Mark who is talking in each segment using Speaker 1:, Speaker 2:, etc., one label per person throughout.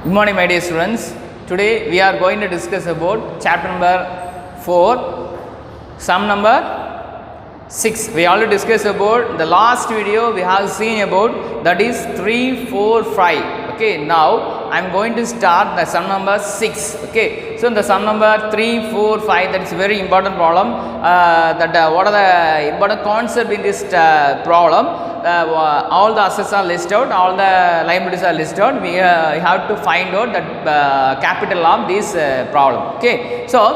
Speaker 1: Good morning, my dear students. Today we are going to discuss about chapter number 4, sum number 6. We already discussed about the last video. We have seen about that is 3, 4, 5. Okay, now I am going to start the sum number 6. Okay, so the sum number 3, 4, 5, that is very important problem. What are the important concept in this problem? All the assets are listed out, all the liabilities are listed out. We have to find out the capital of this problem. Okay, so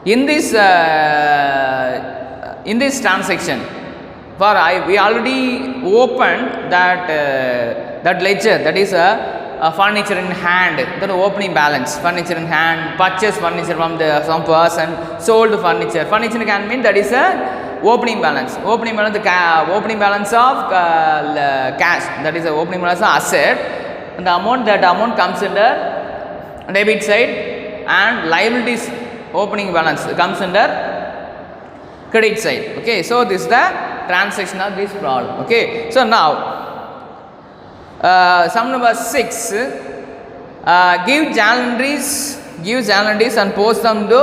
Speaker 1: in this transaction, we already opened that ledger, that is a furniture in hand, that opening balance, furniture in hand, purchase furniture from some person, sold furniture. Furniture can mean that is a opening balance. Opening balance of cash, that is the opening balance of asset. And the amount, that amount comes under debit side, and liabilities opening balance comes under credit side. Okay, so this is the transaction of this problem. Okay, so now sum number 6, give journal entries and post them to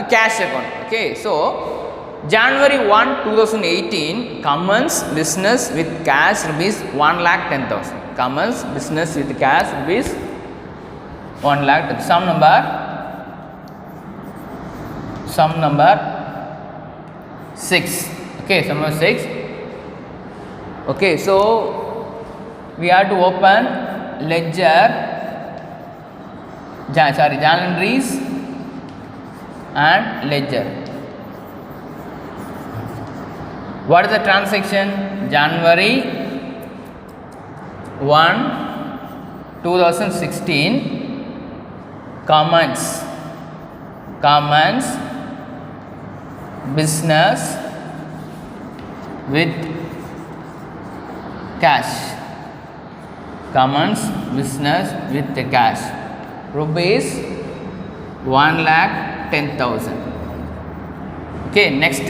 Speaker 1: cash account. Okay, so January 1, 2018, commence business with cash rupees 1,10,000. Commence business with cash rupees 1,10,000. Sum number 6. Okay, sum number 6. Okay, so we have to open journal entries and ledger. What is the transaction? January 1, 2016, commence business with cash. Commence business with the cash. Rupees 1,10,000. Okay, next.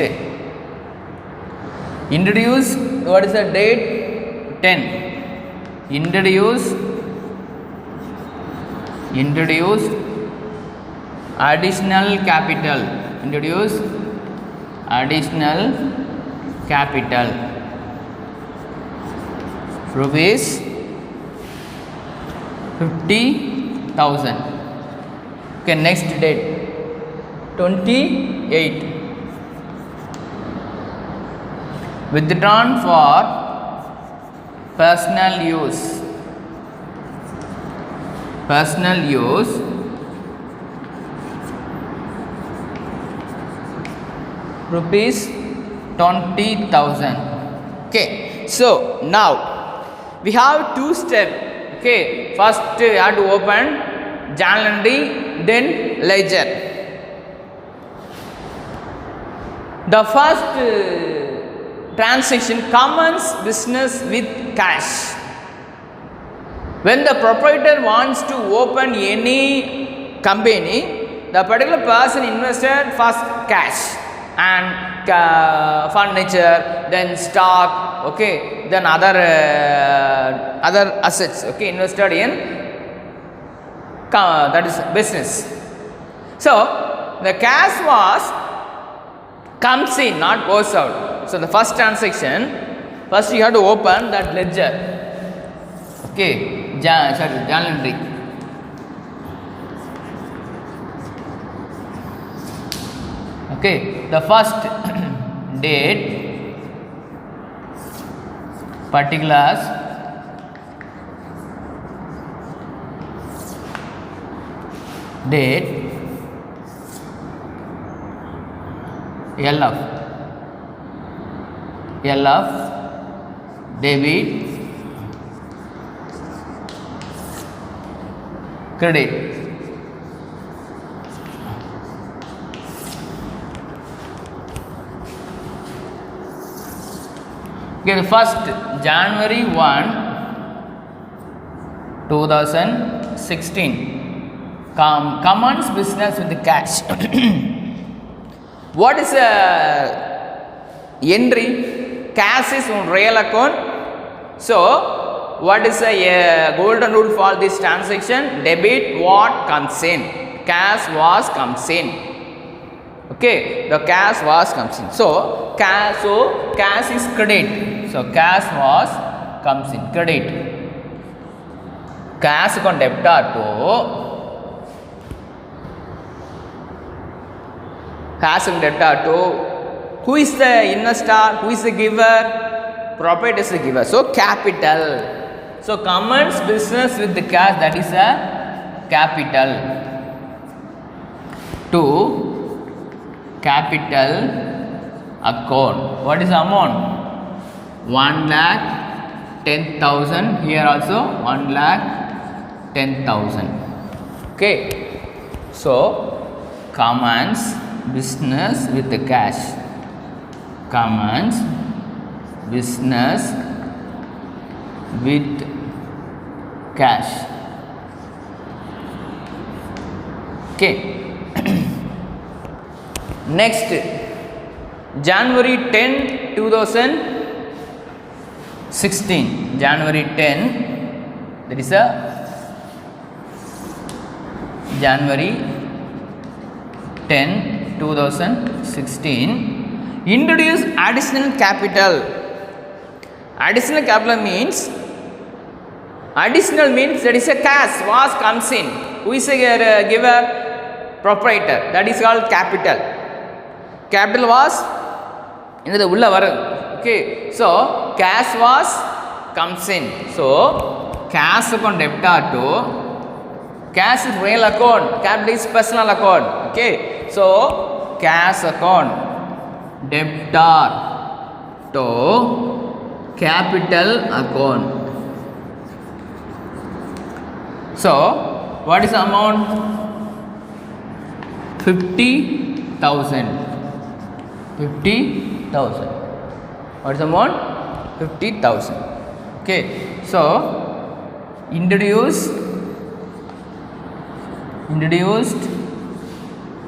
Speaker 1: Introduce, what is the date? 10. Introduce additional capital. Introduce additional capital. Rupees 50,000. Okay, next date 28. Withdrawn for personal use. Rupees 20,000. Okay, so now we have two steps. Okay, first you have to open journal entry, then ledger. The first transaction, commence business with cash. When the proprietor wants to open any company, the particular person invested first cash and furniture, then stock, okay, then other assets, okay, invested in that is business. So the cash comes in, not goes out. So the first transaction, first you have to open that ledger. Okay, journal entry. Okay, the first date, particulars, date, LF, debit, credit. Okay, the first January 1, 2016, commence business with the cash. What is a entry? Cash is on real account. So what is a golden rule for this transaction? Debit what comes in, cash was comes in. Okay, the cash was comes in. So cash is credit. So cash was comes in, credit. Cash kon debtor to cash and debtor to who is the investor, who is the giver? Proprietor is the giver. So capital. So commence business with the cash, that is a capital. To capital account. What is the amount? 1,10,000. Here also 1,10,000. Okay. So commence business with the cash. Commence business with cash. Okay. Next, January 10, 2016. January 10, that is a January 10, 2016. Introduce additional capital. Additional capital means that is a cash was comes in. Who is a giver? Proprietor. That is called capital. Capital was in the ulla varum. Okay, so cash was comes in. So cash account debtor to cash is real account, capital is personal account. Okay, so cash account debtor to capital account. So what is the amount? 50,000. 50,000. What is the amount? 50,000. Okay, so introduced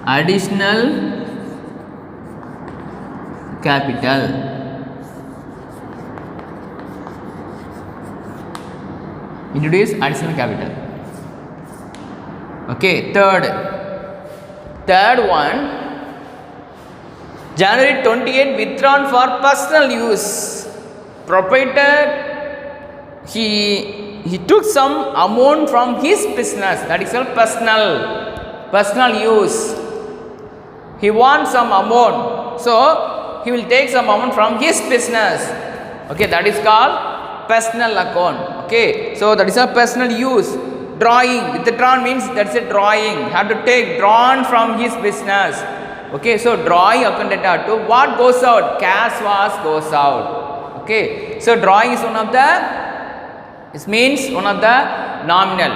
Speaker 1: additional capital. Introduce additional capital. Okay, third one, January 28, withdrawn for personal use. Proprietor, he took some amount from his business, that is called personal use. He wants some amount, so he will take some amount from his business. Okay, that is called personal account. Okay, so that is a personal use. Drawing, withdrawn means that's a drawing. Have to take drawn from his business. Okay, so drawing account debtor to what goes out? Cash was goes out. Okay, so drawing is one of the, it means one of the nominal.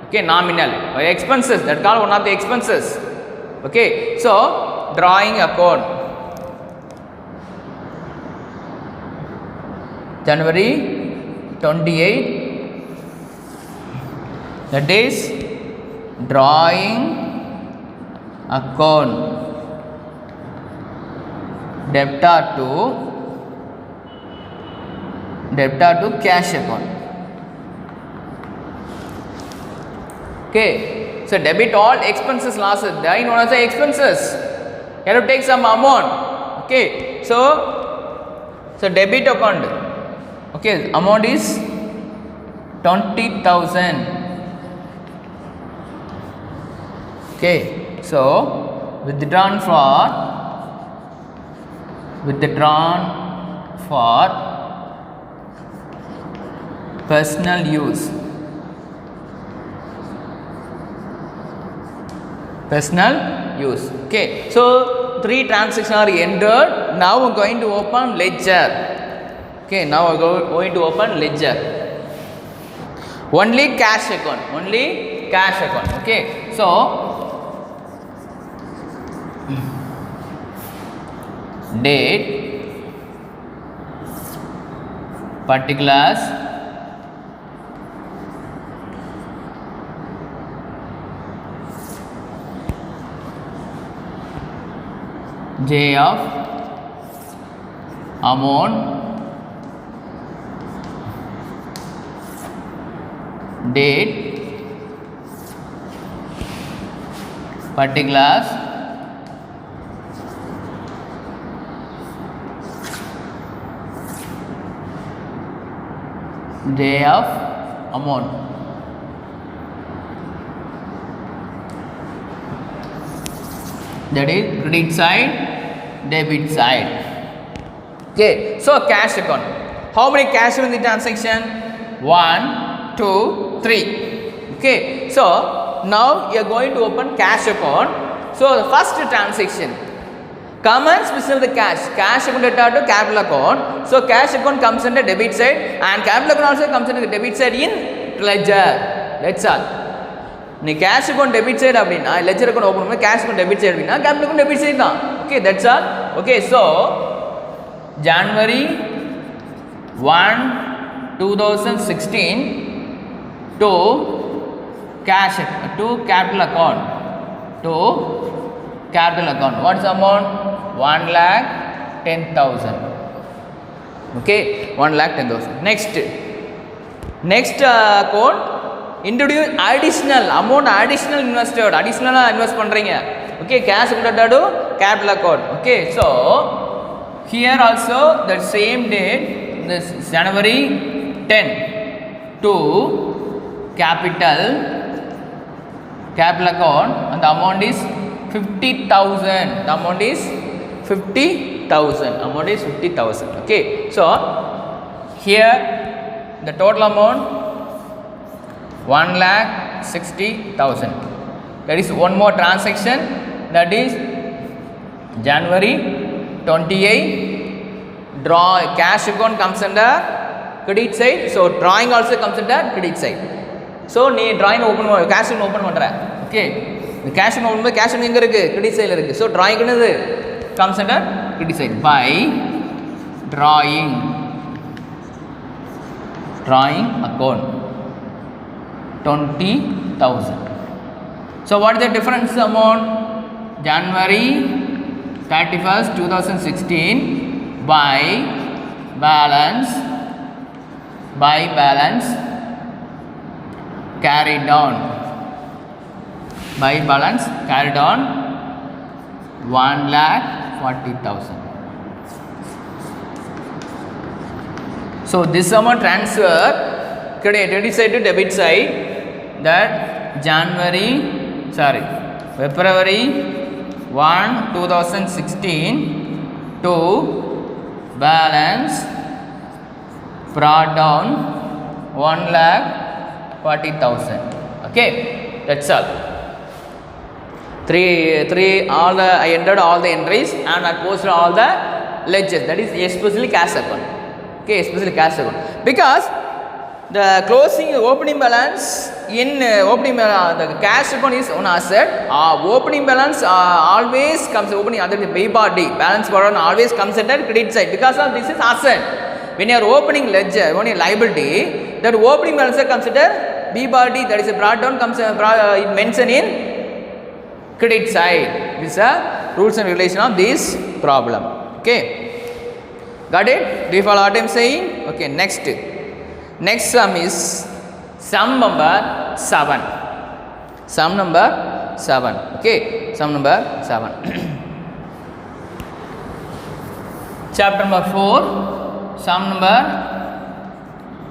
Speaker 1: Okay, nominal expenses, that called one of the expenses. Okay, so drawing account. January 28, that is drawing account debtor to cash account. Okay, so debit all expenses losses. There in one of the expenses, you have to take some amount. Okay, so debit account. Okay, amount is 20,000. Okay, so withdrawn for personal use. Okay, so 3 transactions are entered. Now we are going to open ledger. Okay, now we are going to open ledger. Only cash account. Okay, so date, particulars, J of amount, date, particulars, day of amount. That is credit side, debit side. Okay, so cash account. How many cash in the transaction? 1, 2, 3. Okay, so now you are going to open cash account. So the first transaction, common special the cash account to capital account. So cash account comes under debit side and capital account also comes under the debit side in ledger. That's all. நீ cash account debit side அப்படினா ledger account open பண்ணா cash account debit side அப்படினா capital account debit side தான். Okay, that's all. Okay, so January 1, 2016 to cash to capital account what's the amount? 1,10,000. Okay, 1,10,000. Next account introduce additional amount, additional invested, additional invest பண்றீங்க. Okay, cash account to capital account. Okay, so here also the same date, this January 10 to capital account, and the amount is 50,000. The amount is 50,000. Okay, so here the total amount 1,60,000. There is one more transaction, that is January 28. Draw cash account comes under credit side, so drawing also comes under credit side. So நீ drawing open cash account open பண்ற. Okay, the cash account open cash account எங்க இருக்கு? credit side இருக்கு. So drawing என்னது? comes under credit side by drawing account 20,000. So what is the difference amount? January 31st 2016 by balance carried on 1,40,000. So this amount transfer credit side to debit side, that February 1, 2016 to balance brought down 1,40,000. Okay, that's all. Three all the I entered all the entries and I posted all the ledgers, that is especially cash account. Okay, especially cash account, because the closing opening balance in the cash account is one asset. Opening balance always comes opening other B bar D balance bar always comes under credit side, because of this is asset. When you are opening ledger, when you liability, that opening balance comes under B bar D, that is a brought down comes it mentioned in credit side. This is a rules and regulation of this problem. Okay, got it? Do you follow what I am saying? Okay, next sum is sum number 7. Okay, sum number 7. Chapter number 4, sum number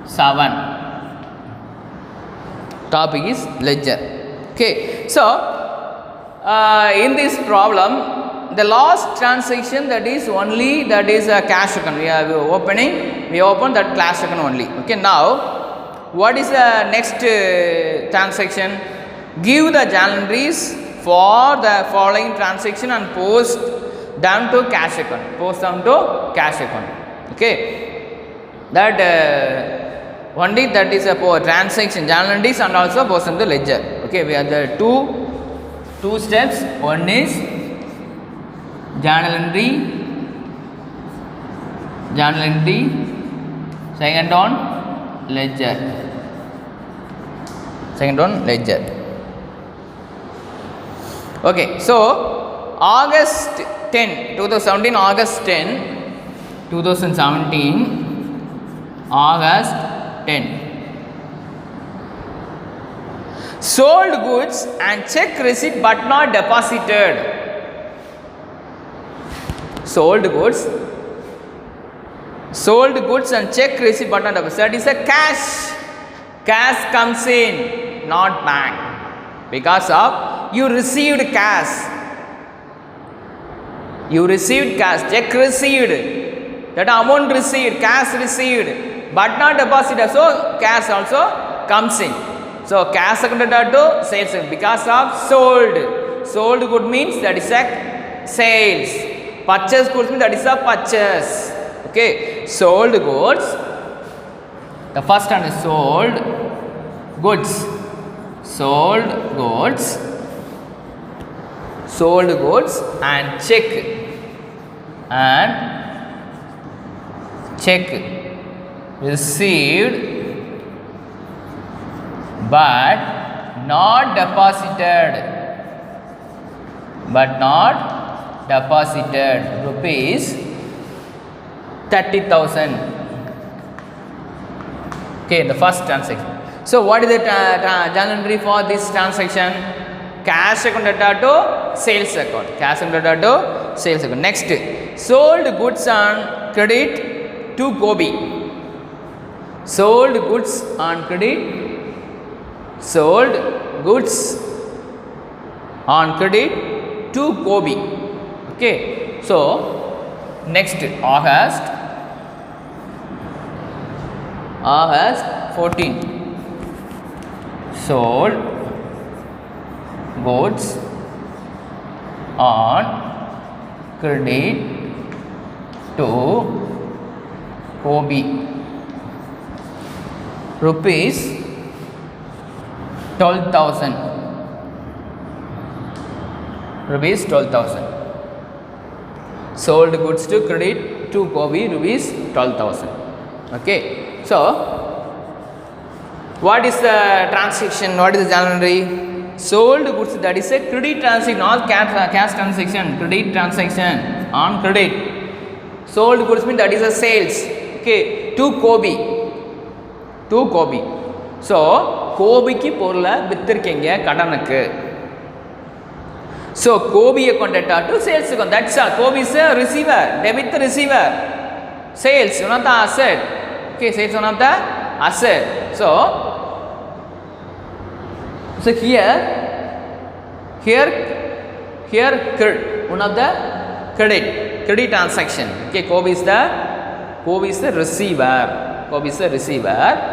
Speaker 1: 7. Topic is ledger. Okay, so in this problem, the last transaction, that is a cash account. We open that cash account only. Okay, now what is the next transaction? Give the journal entries for the following transaction and post them to cash account. Okay, that only that is a transaction journal entries and also post them to ledger. Okay, we have the two steps. One is journal entry, second on ledger. Okay, so August 10, 2017, August 10, 2017, August 10. sold goods and check receipt but not deposited. Sold goods and check receipt but not deposited. That is a cash. Cash comes in, not bank, because of you received cash. You received cash, check received, that amount received, cash received, but not deposited. So cash also comes in. So cash accounted to sales because of sold. Sold good means that is a sales. Purchase goods means that is a purchase. Okay, sold goods. The first one is sold goods. Sold goods. Sold goods and check received but not deposited. Rupees 30,000. Okay, the first transaction. So what is the journal entry for this transaction? Cash account data to sales account. Cash account data to sales account. Next, sold goods on credit to Gobi. Sold goods on credit. Sold goods on credit to Gobi. Okay. So next, August 14. Sold goods on credit to Gobi. Rupees 12,000. Rupees 12,000. Sold goods to credit to Gobi, rupees 12,000. Okay. So what is the transaction? What is the journal entry? Sold goods, that is a credit transaction, not cash transaction. Credit transaction on credit. Sold goods means that is a sales. Okay, to Gobi. To Gobi. So Gobi ki porla vittirkenga kadanukku. So Gobi account data to sales account. That's all. Gobi is a receiver, debit the receiver. Sales one of the asset. Okay, sales one of the asset. So here one of the credit transaction. Okay, Gobi is the receiver. Gobi is the receiver.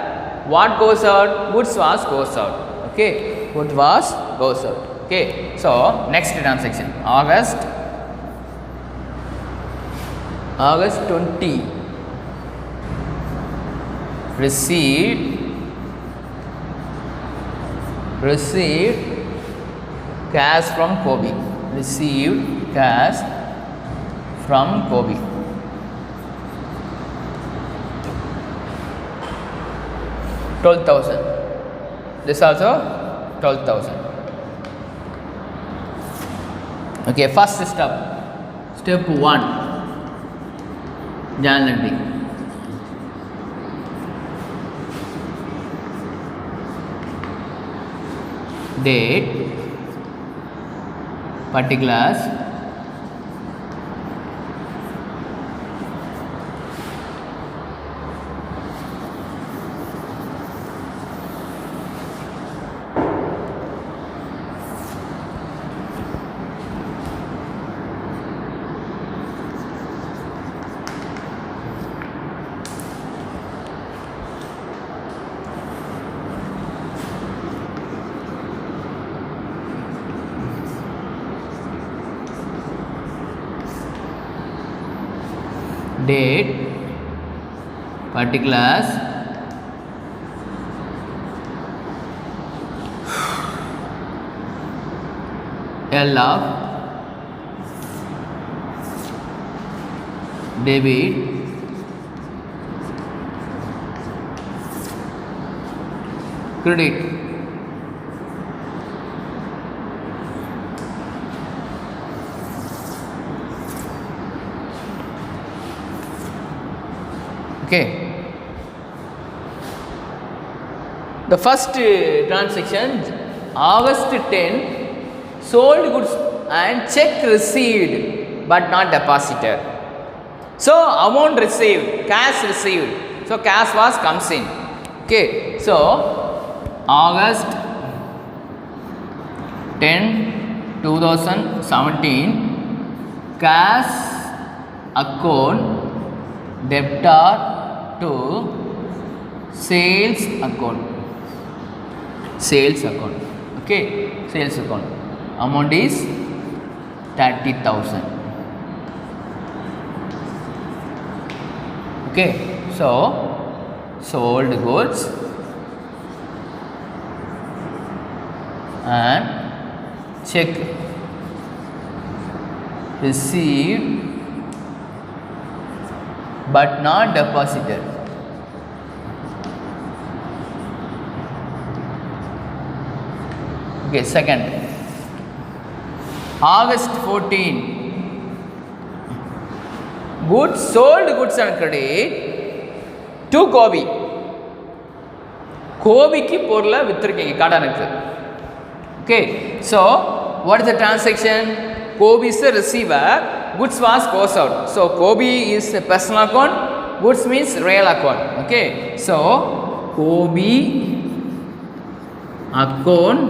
Speaker 1: What goes out? Goods was goes out. Okay, goods was goes out. Okay, so next transaction, August 20. Received cash from Gobi. Received cash from Gobi. $12,000. This also 12,000. Okay, first step. Step 1. Journal entry. Date, particulars, date, particulars, L of debit, credit. Okay. The first transaction, August 10, sold goods and check received but not deposited. So amount received, cash received. So cash was comes in. Okay. So August 10, 2017, cash account debtor to sales account. Sales account. Okay. Sales account. Amount is 30,000. Okay. So sold goods and check received but not deposited. Okay, second, August 14, goods sold goods and credit to Kobe. கோபிக்கு பொருளை விற்றுருக்கீங்க கடனுக்கு. Okay, so what is the transaction? Kobe is the receiver, goods was goes out. So Kobe is a personal account, goods means real account. Okay, so Kobe account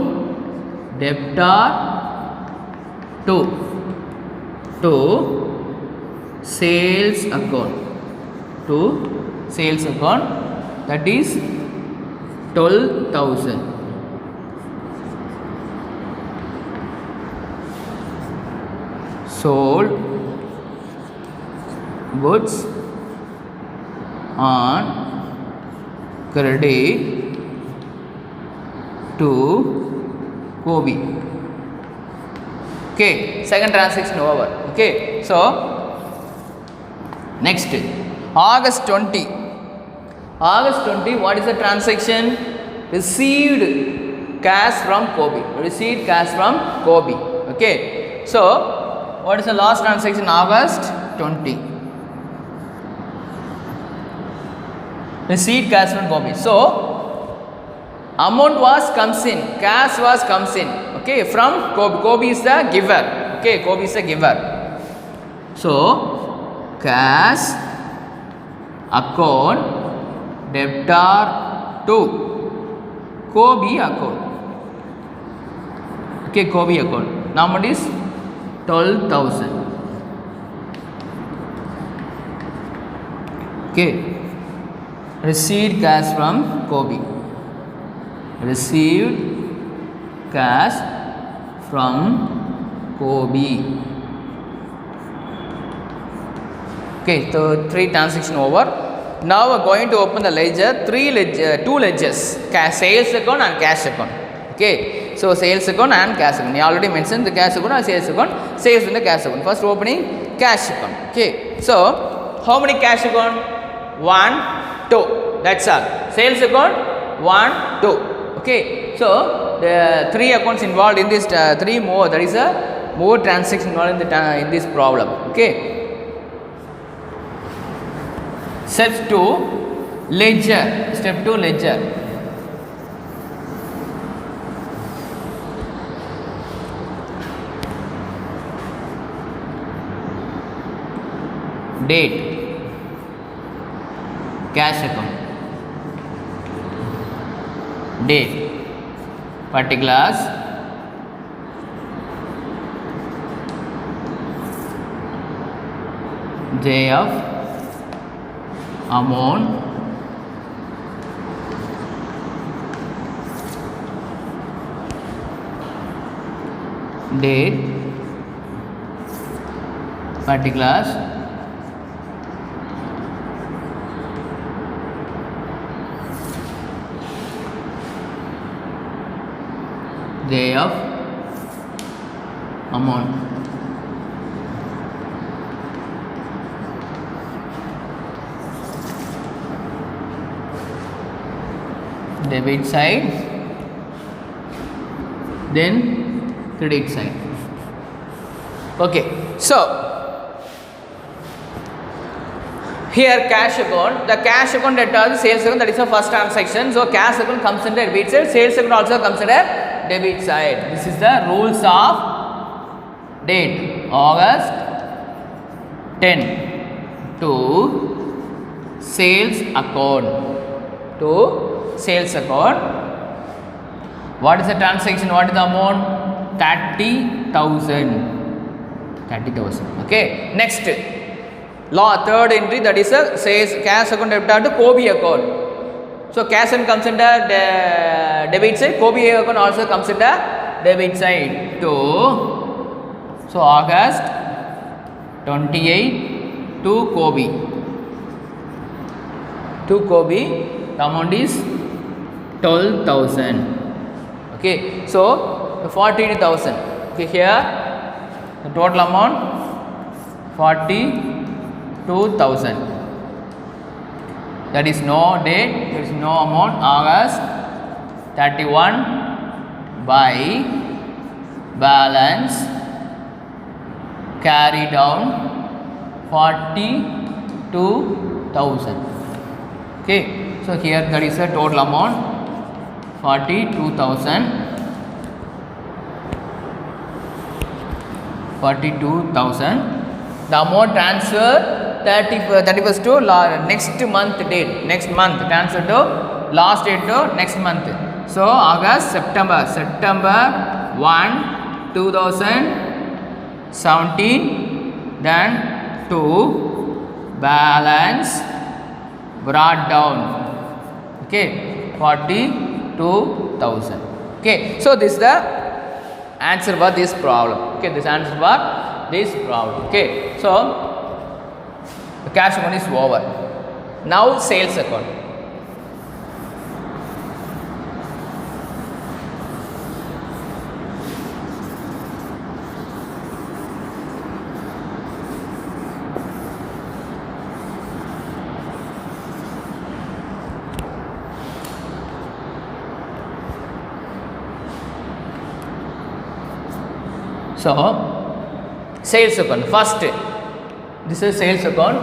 Speaker 1: debtor to sales account, that is 12,000. Sold goods on credit to Kobe. Okay, second transaction over. Okay, so next, August 20. August 20, what is the transaction? Received cash from Kobe. Received cash from Kobe. Okay, so what is the last transaction? August 20. Received cash from Kobe. So amount was comes in, cash was comes in. Okay, from Kobe. Kobe is the giver. Okay, Kobe is the giver. So cash account debtor to Kobe account. Okay, Kobe account. Now amount is 12,000. Okay, received cash from Kobe. Received cash from Kobe. Okay, so 3 transaction over. Now we are going to open the ledger, 2 ledgers, sales account and cash account. Okay, so sales account and cash account. I already mentioned the cash account and sales account. Sales in the cash account. First opening cash account. Okay, so how many cash account? 1, 2. That's all. Sales account 1, 2. Okay, so the 3 accounts involved in this 3 more. That is a more transaction involved in this problem. Okay. Step 2, ledger. Step 2, ledger. Date, cash account, date, particulars, day of amount, date, particulars, day of amount. Debit side, then credit side. Okay, so here cash account, the cash account debtor, the sales account, that is the first transaction. So cash account comes under debit side, sales account also comes under debit side. This is the rules of date. August 10 to sales account. To sales account. What is the transaction? What is the amount? 30,000. 30,000. Okay. Next, law third entry, that is a sales cash account debit to Kobe account. So cash account comes under the debit side. Kobe account also comes under debit side. So August 28 to Kobe. To Kobe, the amount is 12,000. Okay. So 42,000. Okay. Here the total amount 42,000. That is no date, there is no amount. August 31 by balance carry down 42,000. Okay, so here that is the total amount 42,000. 42,000. The amount transfer 31st to next month date. Next month transfer to last date to next month. So August, September 1, 2017. Then to balance brought down. Okay, 42,000. Okay, so this is the answer for this problem. Okay, this answer for this problem. Okay, so the cash account is over. Now sales account. So sales account first. This is sales account.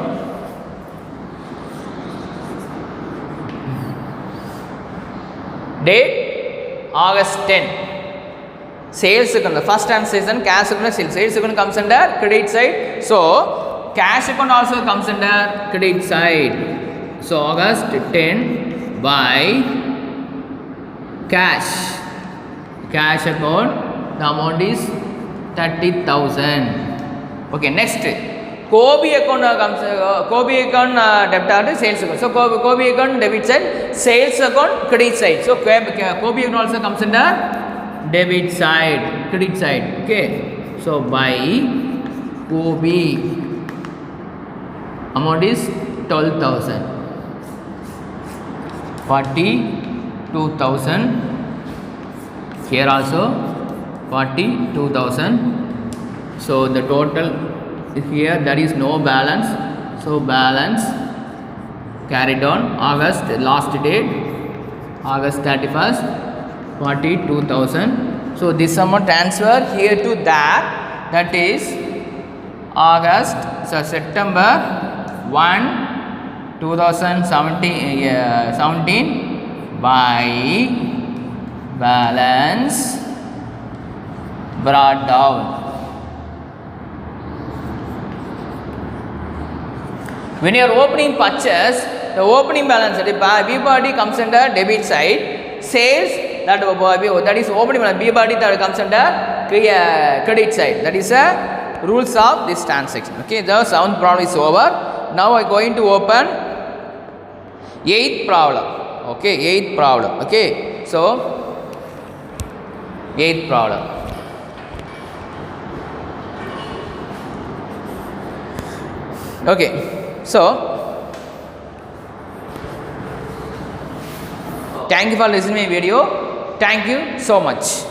Speaker 1: Date August 10. Sales account, the first transaction cash account, sales account comes under credit side. So cash account also comes under credit side. So August 10 by cash account, the amount is 30,000. Okay, next Kobe account comes. Kobe account debit sales account. So Kobe account debit side, sales account credit side. So Kobe account also comes under debit side, credit side. Okay. So by Kobe amount is 12,000. 42,000. Here also 42,000. So the total here, there is no balance. So balance carried on August last date August 31st 42,000. So this amount transfer here to that is August, so September 1 2017 by balance brought down. When you are opening purchase, the opening balance B body comes under debit side. Sales that is opening balance B body that comes under credit side. That is a rules of this transaction. Okay, the 7th problem is over. Now I am going to open 8th problem. Okay, 8th problem. Okay, so 8th problem. Okay. So, thank you for listening to my video. Thank you so much.